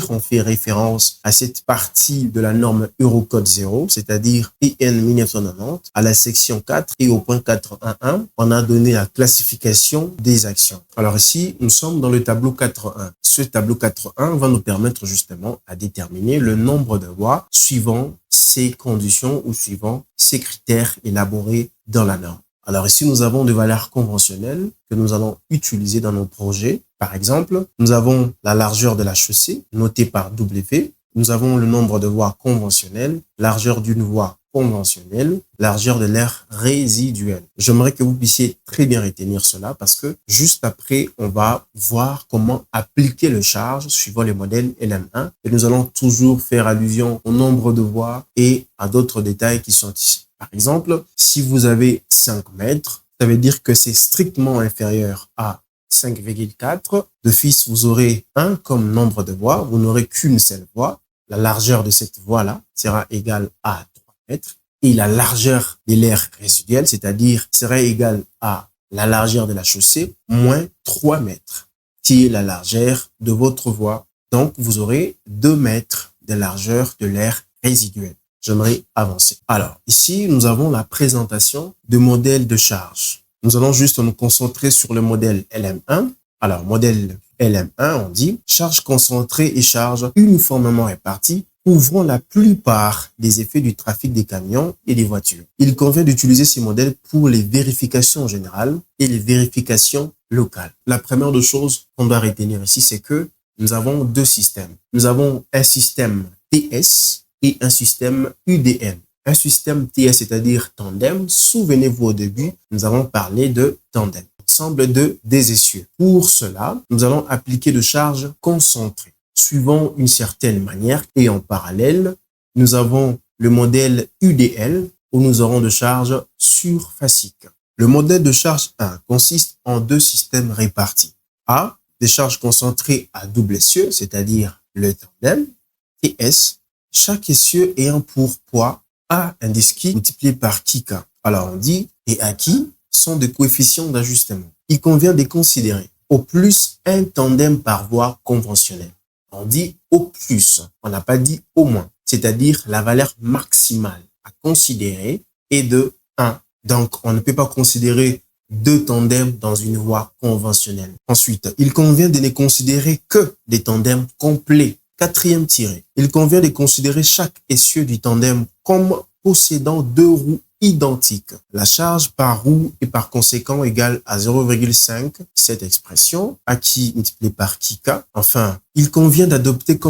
On fait référence à cette partie de la norme Eurocode 0, c'est-à-dire EN 1990, à la section 4 et au point 4.1.1, on a donné la classification des actions. Alors ici, nous sommes dans le tableau 4.1. Ce tableau 4.1 va nous permettre justement à déterminer le nombre de voies suivant ces conditions ou suivant ces critères élaborés dans la norme. Alors ici, nous avons des valeurs conventionnelles que nous allons utiliser dans nos projets. Par exemple, nous avons la largeur de la chaussée, notée par W. Nous avons le nombre de voies conventionnelles, largeur d'une voie conventionnelle, largeur de l'aire résiduelle. J'aimerais que vous puissiez très bien retenir cela parce que juste après, on va voir comment appliquer le charge suivant les modèles LM1 et nous allons toujours faire allusion au nombre de voies et à d'autres détails qui sont ici. Par exemple, si vous avez 5 mètres, ça veut dire que c'est strictement inférieur à 5,4. D'office, vous aurez 1 comme nombre de voies. Vous n'aurez qu'une seule voie. La largeur de cette voie-là sera égale à 3 mètres. Et la largeur de l'aire résiduelle, c'est-à-dire sera égale à la largeur de la chaussée moins 3 mètres, qui est la largeur de votre voie. Donc, vous aurez 2 mètres de largeur de l'aire résiduelle. J'aimerais avancer. Alors, ici, nous avons la présentation de modèles de charge. Nous allons juste nous concentrer sur le modèle LM1. Alors, modèle LM1, on dit charge concentrée et charge uniformément répartie, couvrant la plupart des effets du trafic des camions et des voitures. Il convient d'utiliser ces modèles pour les vérifications générales et les vérifications locales. La première des choses qu'on doit retenir ici, c'est que nous avons 2 systèmes. Nous avons un système TS et un système UDN. Un système TS, c'est-à-dire tandem. Souvenez-vous au début, nous avons parlé de tandem, ensemble de des essieux. Pour cela, nous allons appliquer de charges concentrées, suivant une certaine manière. Et en parallèle, nous avons le modèle UDL, où nous aurons de charges surfaciques. Le modèle de charge 1 consiste en 2 systèmes répartis. A, des charges concentrées à double essieu, c'est-à-dire le tandem, TS, chaque essieu ayant pour poids A indice qui multiplié par K. Alors on dit et A qui sont des coefficients d'ajustement. Il convient de considérer au plus un tandem par voie conventionnelle. On dit au plus, on n'a pas dit au moins, c'est-à-dire la valeur maximale à considérer est de 1. Donc on ne peut pas considérer 2 tandems dans une voie conventionnelle. Ensuite, il convient de ne considérer que des tandems complets. 4e tiré, il convient de considérer chaque essieu du tandem comme possédant 2 roues identiques. La charge par roue est par conséquent égale à 0,5. Cette expression, A qui multiplié par K. Enfin, il convient d'adopter comme